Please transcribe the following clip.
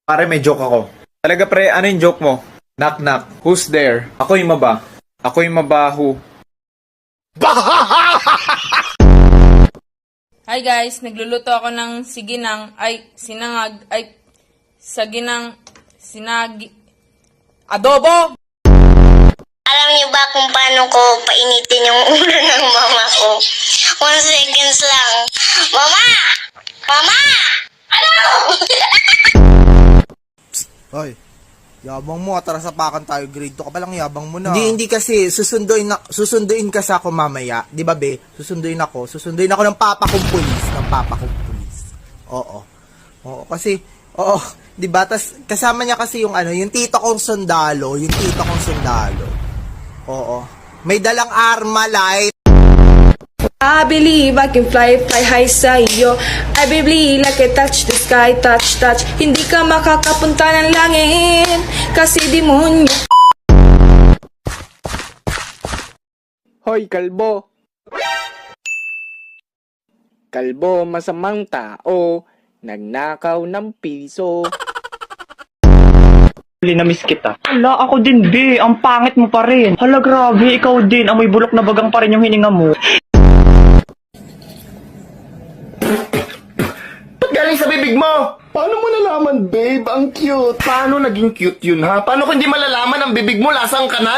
Pare, may joke ako. Talaga pre, ano yung joke mo? Knock knock. Who's there? Ako yung maba. Ako yung mabaho. Hi guys, nagluluto ako ng adobo! Alam niyo ba kung paano ko painitin yung ulo ng mama ko? 1 seconds lang. Mama! Mama! Ano? Hoy, yabang mo, atras sa pakan tayo, grade 2 ka pa lang, yabang mo na. Hindi kasi susunduin ka sa ako mamaya, 'di ba be? Susunduin ako ng papa kong pulis, Oo. Oo, kasi 'di ba? Tas kasama niya kasi yung yung tito kong sundalo, Oo. May dalang arma light. I believe I can fly high sa'yo. I believe like I touch the sky, touch. Hindi ka makakapunta ng langit kasi demonyo. Hoy, kalbo! Kalbo, masamang tao, nagnakaw ng piso. Linamiss kita. Hala, ako din, be. Ang pangit mo pa rin. Hala, grabe. Ikaw din. Amoy bulok na bagang pa rin yung hininga mo. Ba't galing sa bibig mo? Paano mo nalaman, babe? Ang cute. Paano naging cute yun, ha? Paano kung hindi malalaman ang bibig mo lasang kanan?